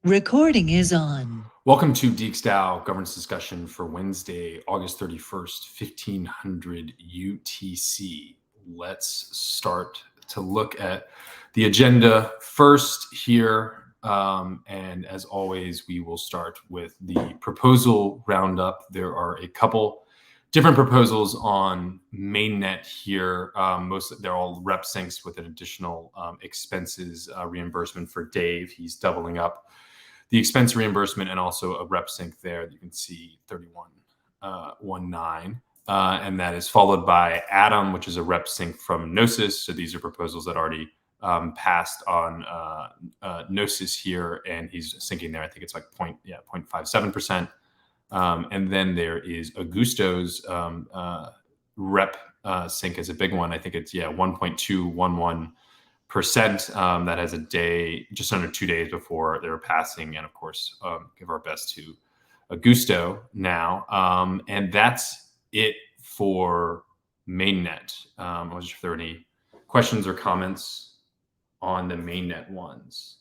Recording is on. Welcome to DXgov Governance Discussion for Wednesday, August 31st, 1500 UTC. Let's start to look at the agenda first here. And as always, we will start with the proposal roundup. There are a couple different proposals on Mainnet here. They're all rep syncs with an additional expenses reimbursement for Dave. He's doubling up the expense reimbursement and also a rep sync there that you can see 3119. And that is followed by Adam, which is a rep sync from Gnosis. So these are proposals that already passed on Gnosis here, and he's syncing there. I think it's like 0.57%. And then there is Augusto's rep sync as a big one. I think it's 1.211%. That has a day, just under 2 days before they were passing, and of course, give our best to Augusto now. And that's it for Mainnet. I wasn't sure if there were any questions or comments on the Mainnet ones.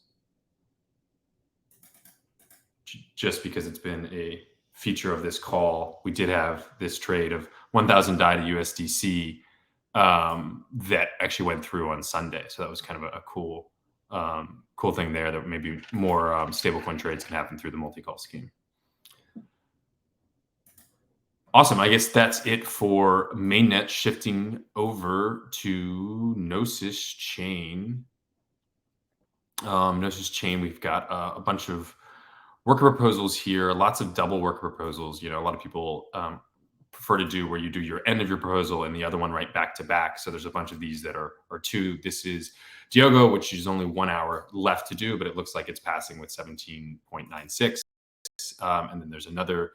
Just because it's been a feature of this call, we did have this trade of 1,000 DAI to USDC that actually went through on Sunday. So that was kind of a cool thing there, that maybe more stablecoin trades can happen through the multi-call scheme. Awesome. I guess that's it for Mainnet. Shifting over to Gnosis Chain. Gnosis Chain, we've got a bunch of worker proposals here, lots of double worker proposals. You know, a lot of people prefer to do where you do your end of your proposal and the other one right back to back. So there's a bunch of these that are two. This is Diogo, which is only 1 hour left to do, but it looks like it's passing with 17.96. And then there's another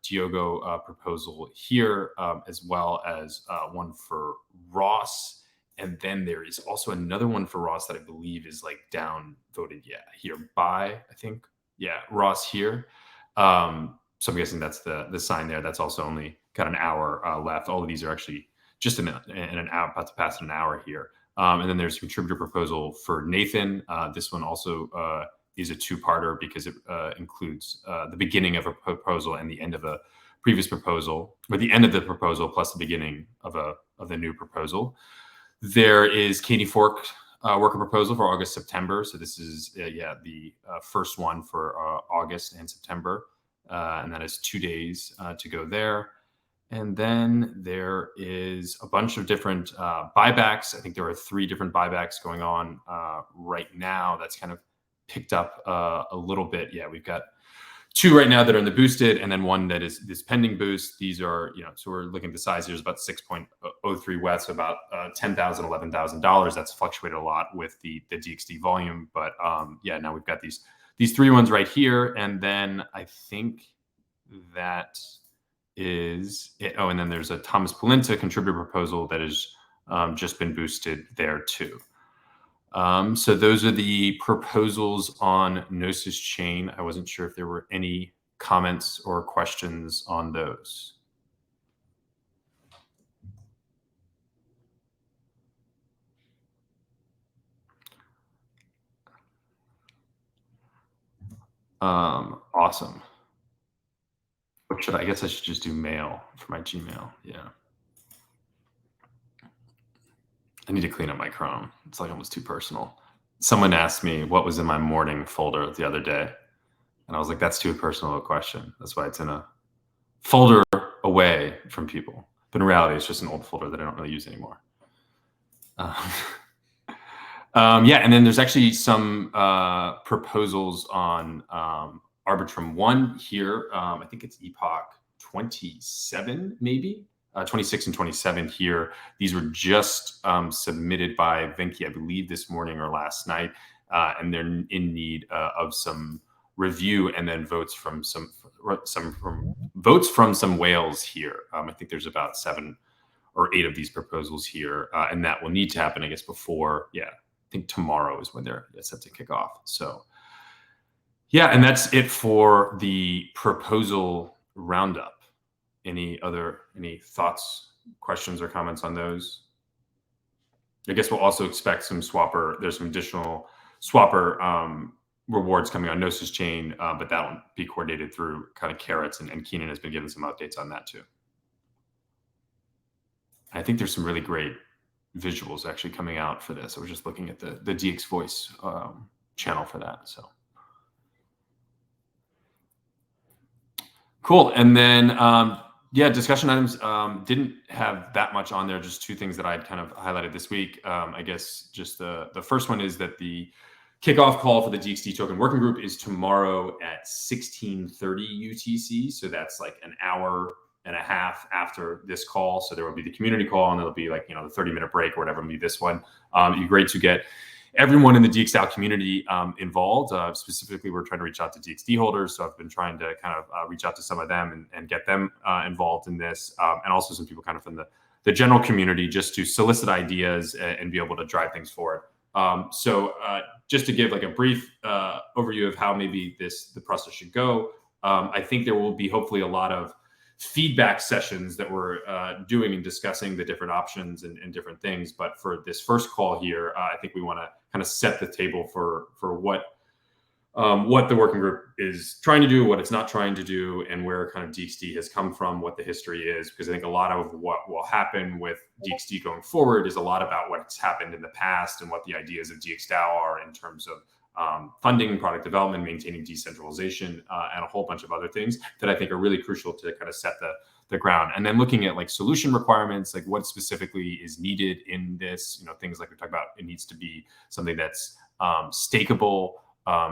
Diogo proposal here, as well as one for Ross. And then there is also another one for Ross that I believe is like down voted here by, I think, Ross here. So I'm guessing that's the sign there. That's also only got an hour left. All of these are actually just in an hour, about to pass an hour here. And then there's a contributor proposal for Nathan. This one also is a two-parter because it includes the beginning of a proposal and the end of a previous proposal, or the end of the proposal plus the beginning of the new proposal. There is CaneyFork worker proposal for August, September. So this is the first one for August and September. And that is 2 days to go there. And then there is a bunch of different buybacks. I think there are 3 different buybacks going on right now. That's kind of picked up a little bit. We've got 2 right now that are in the boosted, and then 1 that is this pending boost. These are, so we're looking at the size here is about 6.03 WETH, so about $10,000, $11,000. That's fluctuated a lot with the DXD volume. But now we've got these 3 ones right here. And then I think that is it. Oh, and then there's a Thomas Polenta contributor proposal that has just been boosted there too. So those are the proposals on Gnosis Chain. I wasn't sure if there were any comments or questions on those. Awesome. What I guess I should just do mail for my Gmail. I need to clean up my Chrome. It's like almost too personal. Someone asked me what was in my morning folder the other day, and I was like, that's too personal a question. That's why it's in a folder away from people. But in reality, it's just an old folder that I don't really use anymore. And then there's actually some proposals on Arbitrum 1 here. I think it's Epoch 27, maybe. 26 and 27 here. These were just submitted by Venki, I believe, this morning or last night, and they're in need of some review and then votes from some whales here. I think there's about 7 or 8 of these proposals here, and that will need to happen, I guess, before. I think tomorrow is when they're set to kick off. So, and that's it for the proposal roundup. Any thoughts, questions, or comments on those? I guess we'll also expect some swapper. There's some additional swapper rewards coming on Gnosis Chain, but that'll be coordinated through kind of carrots, and Keenan has been giving some updates on that too. I think there's some really great visuals actually coming out for this. I was just looking at the DX Voice channel for that. So cool. And then yeah, discussion items didn't have that much on there. Just two things that I'd kind of highlighted this week. I guess just the first one is that the kickoff call for the DXD token working group is tomorrow at 16:30 UTC. So that's like an hour and a half after this call. So there will be the community call, and there'll be like, the 30-minute break or whatever will be this one. It'd be great to get everyone in the DXDAO community involved. Specifically, we're trying to reach out to DXD holders. So I've been trying to kind of reach out to some of them and get them involved in this. And also some people kind of from the general community, just to solicit ideas and be able to drive things forward. So just to give like a brief overview of how maybe the process should go, I think there will be hopefully a lot of feedback sessions that we're doing and discussing the different options and different things. But for this first call here, I think we want to kind of set the table for what the working group is trying to do, what it's not trying to do, and where kind of DXD has come from, what the history is. Because I think a lot of what will happen with DXD going forward is a lot about what's happened in the past and what the ideas of DXDAO are in terms of funding, product development, maintaining decentralization, and a whole bunch of other things that I think are really crucial to kind of set the ground. And then looking at like solution requirements, like what specifically is needed in this, things like we talked about, it needs to be something that's stakeable,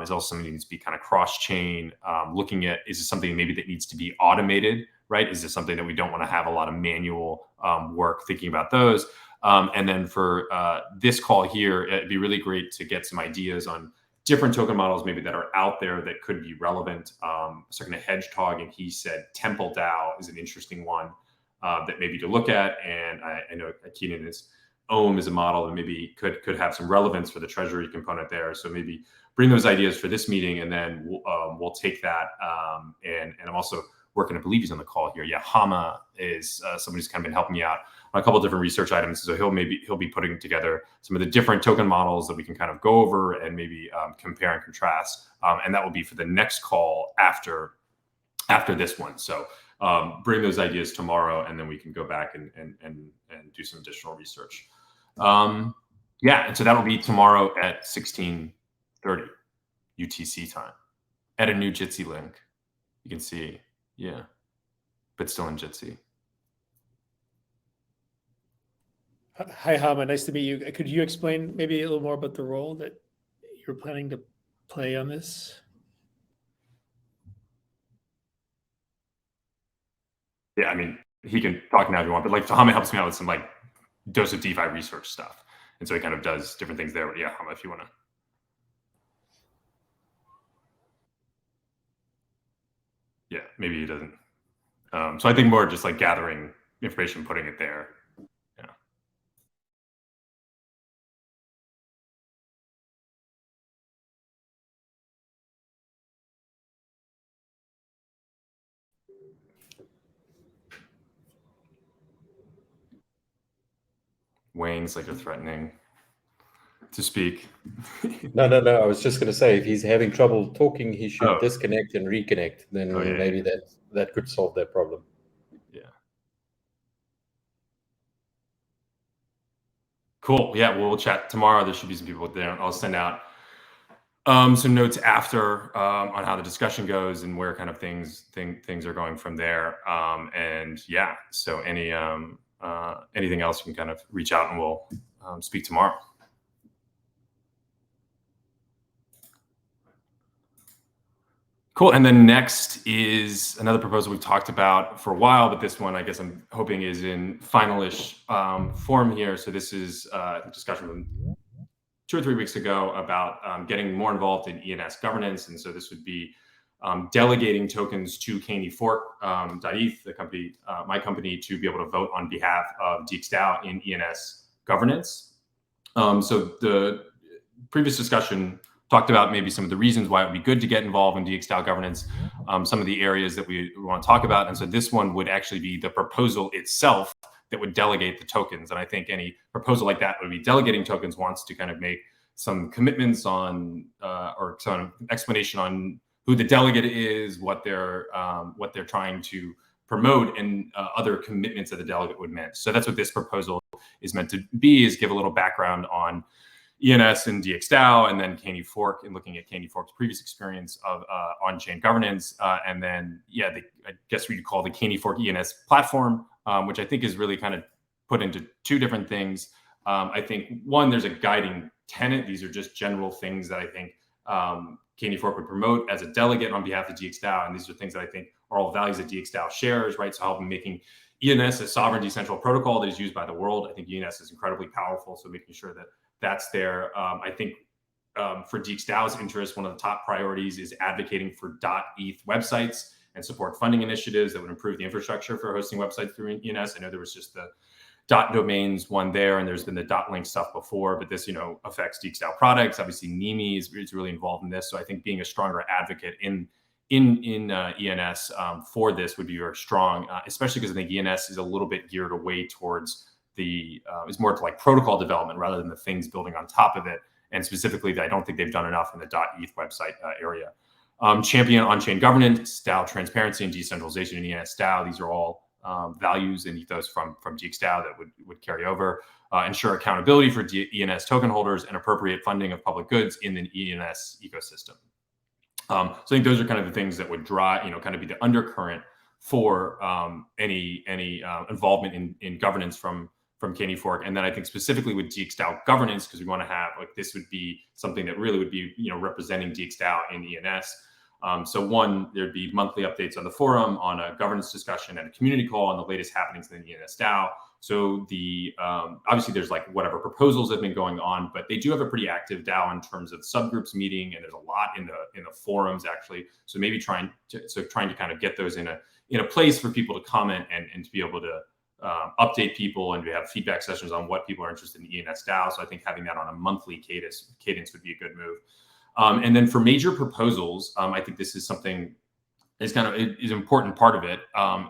is also something that needs to be kind of cross-chain, looking at, is this something maybe that needs to be automated, right? Is this something that we don't want to have a lot of manual work thinking about those? And then for this call here, it'd be really great to get some ideas on different token models maybe that are out there that could be relevant. So kind of Hedgehog, and he said Temple DAO is an interesting one that maybe to look at. And I know Keenan is Ohm is a model that maybe could have some relevance for the treasury component there. So maybe bring those ideas for this meeting, and then we'll take that. And I'm also working, I believe he's on the call here. Yeah, Hama is somebody who's kind of been helping me out on a couple of different research items. So he'll be putting together some of the different token models that we can kind of go over and maybe compare and contrast. And that will be for the next call after this one. So bring those ideas tomorrow, and then we can go back and do some additional research. Yeah, and so that'll be tomorrow at 16:30 UTC time at a new Jitsi link. You can see, yeah, but still in Jitsi. Hi, Hama. Nice to meet you. Could you explain maybe a little more about the role that you're planning to play on this? Yeah, I mean, he can talk now if you want, but like Hama helps me out with some like dose of DeFi research stuff. And so he kind of does different things there. But yeah, Hama, if you want to. Yeah, maybe he doesn't. So I think more just like gathering information, putting it there. Yeah. Wayne's like you're threatening to speak. No. I was just going to say, if he's having trouble talking, he should disconnect and reconnect. Then maybe that could solve that problem. Yeah. Cool. Yeah, we'll chat tomorrow. There should be some people there. I'll send out some notes after on how the discussion goes and where kind of things are going from there. And yeah, so anything else, you can kind of reach out and we'll speak tomorrow. Cool. And then next is another proposal we've talked about for a while, but this one I guess I'm hoping is in finalish form here. So this is a discussion from 2 or 3 weeks ago about getting more involved in ENS governance. And so this would be delegating tokens to CaneyFork.eth, the company, my company, to be able to vote on behalf of DXDAO in ENS governance. So the previous discussion talked about maybe some of the reasons why it would be good to get involved in DXDAO governance, some of the areas that we want to talk about. And so this one would actually be the proposal itself that would delegate the tokens. And I think any proposal like that would be delegating tokens wants to kind of make some commitments on or some explanation on who the delegate is, what they're trying to promote, and other commitments that the delegate would make. So that's what this proposal is meant to be, is give a little background on ENS and DXDAO, and then CaneyFork, and looking at CaneyFork's previous experience of on-chain governance, and then I guess we could call the CaneyFork ENS platform, which I think is really kind of put into two different things. I think one, there's a guiding tenet. These are just general things that I think CaneyFork would promote as a delegate on behalf of DXDAO, and these are things that I think are all values that DXDAO shares, right? So helping making ENS a sovereign decentral protocol that is used by the world. I think ENS is incredibly powerful, so making sure that that's there. I think for DXDAO's interest, one of the top priorities is advocating for .eth websites and support funding initiatives that would improve the infrastructure for hosting websites through ENS. I know there was just the .domains one there, and there's been the .link stuff before, but this, affects DXDAO products. Obviously, NIMI is really involved in this. So I think being a stronger advocate in ENS for this would be very strong, especially because I think ENS is a little bit geared away towards is more to like protocol development rather than the things building on top of it. And specifically, I don't think they've done enough in the .eth website area. Champion on-chain governance, DAO transparency, and decentralization in ENS DAO. These are all values and ethos from DXDAO that would carry over. Ensure accountability for ENS token holders and appropriate funding of public goods in the ENS ecosystem. So I think those are kind of the things that would drive, kind of be the undercurrent for any involvement in governance from CaneyFork. And then I think specifically with DXDAO governance, because we want to have, this would be something that really would be, representing DXDAO in ENS. So one, there'd be monthly updates on the forum, on a governance discussion and a community call on the latest happenings in the ENS DAO. So obviously there's whatever proposals have been going on, but they do have a pretty active DAO in terms of subgroups meeting, and there's a lot in the forums actually. So maybe trying to kind of get those in a place for people to comment and to be able to update people and to have feedback sessions on what people are interested in ENS DAO. So I think having that on a monthly cadence would be a good move. And then for major proposals, I think this is something is an important part of it,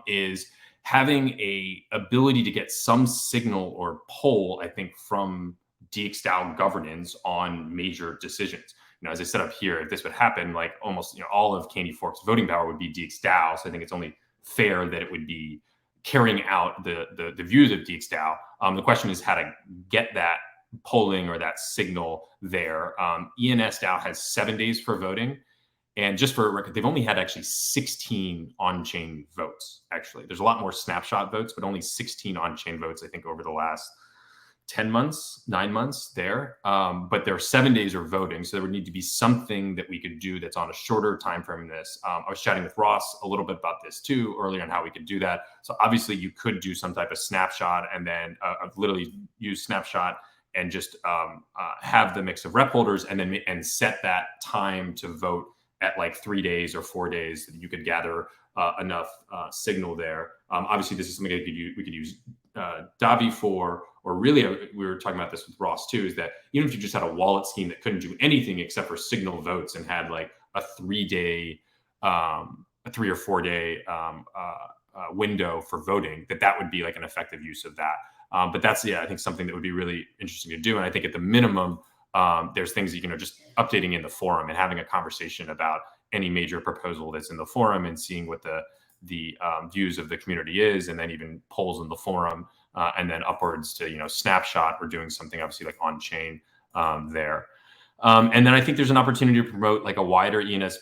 is having a ability to get some signal or poll, I think, from DXDAO governance on major decisions. As I said up here, if this would happen, almost all of CaneyFork's voting power would be DXDAO. So I think it's only fair that it would be carrying out the views of DXDAO. The question is how to get that polling or that signal there. ENS DAO has 7 days for voting. And just for a record, they've only had actually 16 on-chain votes, actually. There's a lot more snapshot votes, but only 16 on-chain votes, I think, over the last 9 months there. But there are 7 days of voting. So there would need to be something that we could do that's on a shorter time frame than this. I was chatting with Ross a little bit about this too earlier on how we could do that. So obviously you could do some type of snapshot and then literally use snapshot and just have the mix of rep holders and set that time to vote at 3 days or 4 days, that you could gather enough signal there. Obviously, this is something we could use Davi for, or really, we were talking about this with Ross too, is that even if you just had a wallet scheme that couldn't do anything except for signal votes and had a 3 or 4 day window for voting, that would be an effective use of that. But that's, I think something that would be really interesting to do. And I think at the minimum, there's things just updating in the forum and having a conversation about any major proposal that's in the forum and seeing what the views of the community is, and then even polls in the forum, and then upwards to snapshot or doing something obviously on chain there. And then I think there's an opportunity to promote a wider ENS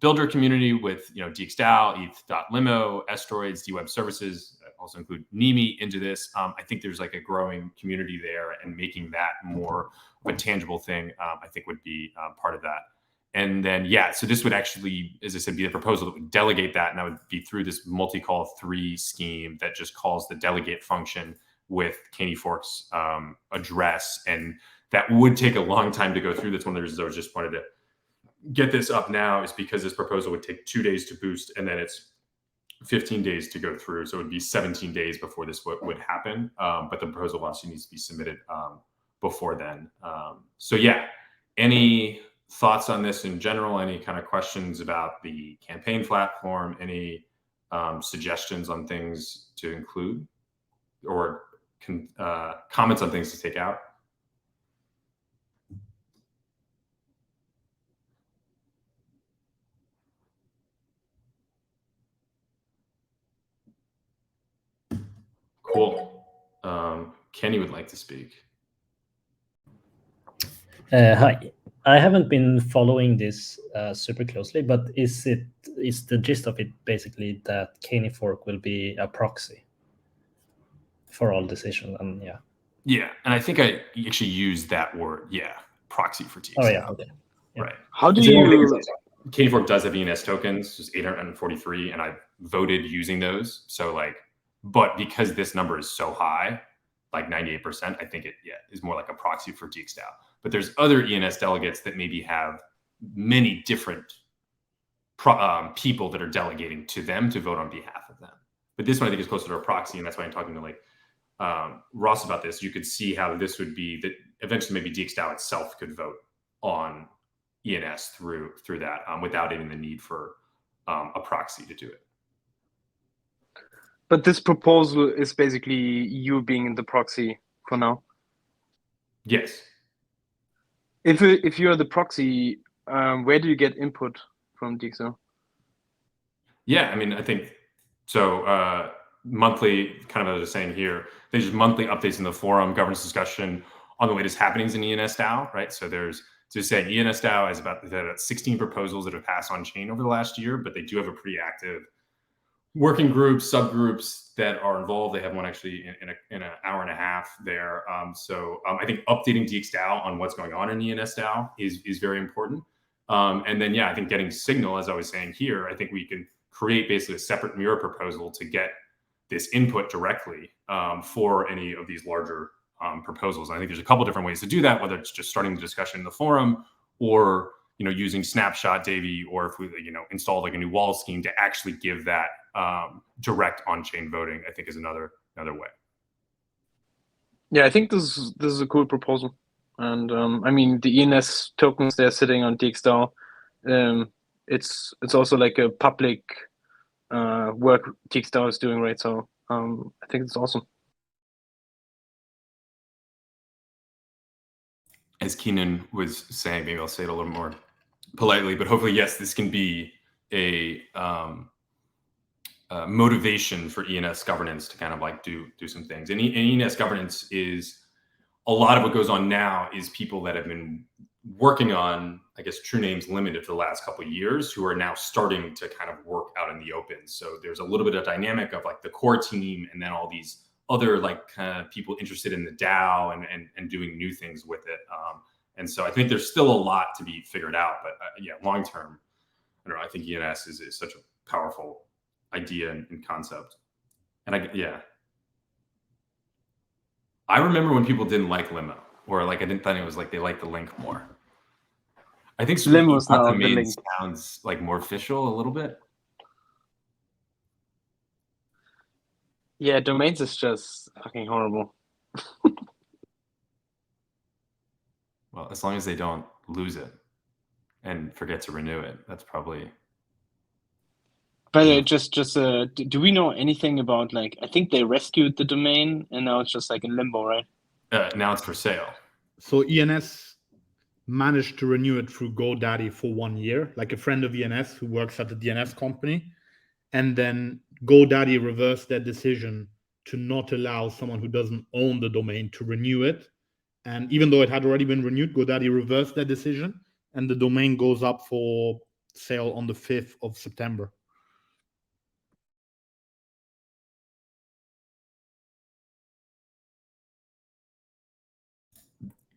builder community with DXDAO, ETH.limo, Estroids, DWeb services, also include NIMI into this. I think there's a growing community there, and making that more of a tangible thing, I think would be part of that. And then, so this would actually, as I said, be the proposal that would delegate that, and that would be through this multi-call 3 scheme that just calls the delegate function with CaneyFork's address. And that would take a long time to go through. That's one of the reasons I was just wanted to get this up now, is because this proposal would take 2 days to boost, and then it's 15 days to go through. So it would be 17 days before this would happen. But the proposal also needs to be submitted before then. So any thoughts on this in general? Any kind of questions about the campaign platform? Any suggestions on things to include, or comments on things to take out? Cool. Kenny would like to speak. Hi. I haven't been following this super closely, but is the gist of it basically that CaneyFork will be a proxy for all decisions? And yeah, and I think I actually used that word. Yeah, proxy for DXgov. Oh yeah, okay. Yeah. Right. How do you? CaneyFork does have ENS tokens, just 843, and I voted using those. So but because this number is so high, like 98%, I think it is more like a proxy for DXgov. But there's other ENS delegates that maybe have many different people that are delegating to them to vote on behalf of them. But this one I think is closer to a proxy, and that's why I'm talking to Ross about this. You could see how this would be that eventually maybe DXgov itself could vote on ENS through that without any the need for a proxy to do it. But this proposal is basically you being in the proxy for now. Yes. If you're the proxy, where do you get input from DXgov? Yeah, I mean, I think so. Monthly, kind of as I was saying here, there's monthly updates in the forum, governance discussion on the latest happenings in ENS DAO, right? So there's just saying ENS DAO has about 16 proposals that have passed on chain over the last year, but they do have a pretty active working groups, subgroups that are involved. They have one actually in an hour and a half there. So I think updating DXgov on what's going on in ENS DAO is very important. And then, I think getting signal, as I was saying here, I think we can create basically a separate mirror proposal to get this input directly for any of these larger proposals. And I think there's a couple different ways to do that, whether it's just starting the discussion in the forum or using Snapshot, Davey, or if we install like a new wall scheme to actually give that direct on-chain voting, I think is another way. Yeah, I think this is a cool proposal, and I mean the ENS tokens they're sitting on DXgov. It's also like a public work DXgov is doing, right? So I think it's awesome. As Keenan was saying, maybe I'll say it a little more politely, but hopefully, yes, this can be a motivation for ENS governance to kind of like do some things. And ENS governance is a lot of what goes on now is people that have been working on, I guess, True Names Limited for the last couple of years who are now starting to kind of work out in the open. So there's a little bit of dynamic of like the core team and then all these other like kind of people interested in the DAO and doing new things with it. And so I think there's still a lot to be figured out, but long term, I don't know. I think ENS is such a powerful idea and concept. And I remember when people didn't like limo, or like I didn't think it was like they liked the link more. I think Limo's now the link. Sounds like more official a little bit. Yeah, domains is just fucking horrible. Well, as long as they don't lose it and forget to renew it, that's probably. But do we know anything about like? I think they rescued the domain and now it's just like in limbo, right? Now it's for sale. So ENS managed to renew it through GoDaddy for 1 year, like a friend of ENS who works at the DNS company. And then GoDaddy reversed their decision to not allow someone who doesn't own the domain to renew it. And even though it had already been renewed, GoDaddy reversed their decision, and the domain goes up for sale on the 5th of September.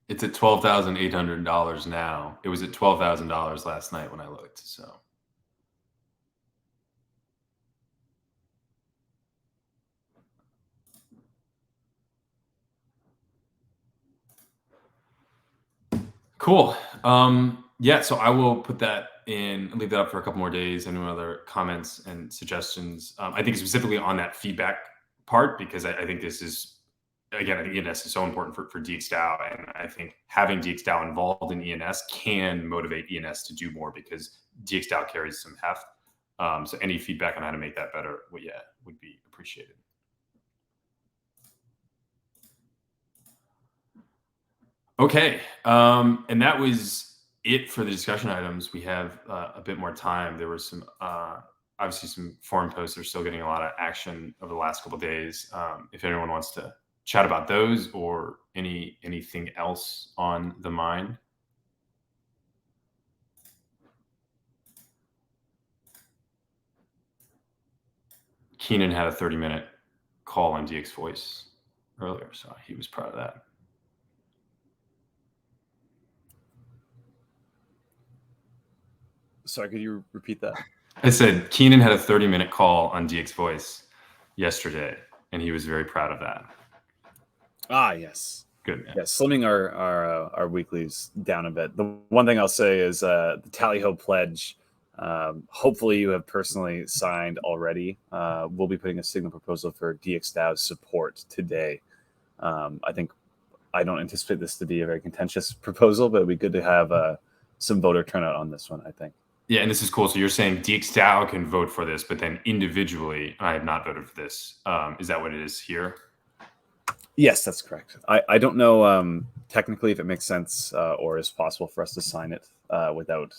It's at $12,800 now. It was at $12,000 last night when I looked. So. Cool. So I will put that in, leave that up for a couple more days. Any other comments and suggestions? I think specifically on that feedback part, because I think this is, again, I think ENS is so important for DXgov, and I think having DXgov involved in ENS can motivate ENS to do more because DXgov carries some heft. So any feedback on how to make that better, would be appreciated. Okay, and that was it for the discussion items. We have a bit more time. There were some obviously some forum posts are still getting a lot of action over the last couple of days. If anyone wants to chat about those or anything else on the mind. Keenan had a 30-minute call on DX Voice earlier, so he was proud of that. Sorry, could you repeat that? I said Keenan had a 30-minute call on DX Voice yesterday, and he was very proud of that. Ah, yes. Good, man. Yeah, slimming our weeklies down a bit. The one thing I'll say is the Tally Ho pledge. Hopefully you have personally signed already. We'll be putting a signal proposal for DXDAO's support today. I don't anticipate this to be a very contentious proposal, but it'd be good to have some voter turnout on this one, I think. Yeah, and this is cool. So you're saying DXDAO can vote for this, but then individually, I have not voted for this. Is that what it is here? Yes, that's correct. I don't know technically if it makes sense or is possible for us to sign it without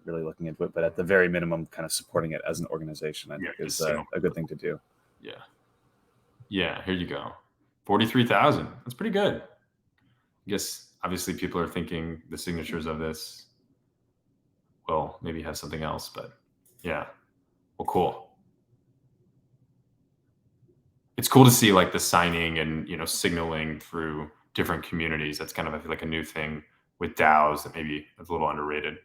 really looking into it. But at the very minimum, kind of supporting it as an organization, I think is a good thing to do. Yeah. Yeah, here you go. 43,000. That's pretty good. I guess obviously people are thinking the signatures of this will maybe have something else, but yeah. Well, cool. It's cool to see like the signing and signaling through different communities. That's kind of I feel like a new thing with DAOs that maybe is a little underrated.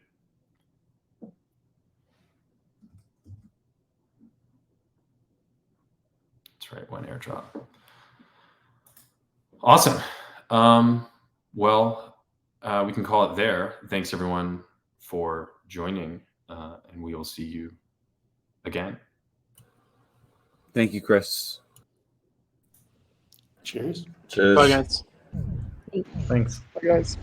That's right, one airdrop. Awesome. Well, we can call it there. Thanks everyone for joining, and we will see you again. Thank you, Chris. Cheers. Cheers. Bye, guys. Thanks. Bye, guys.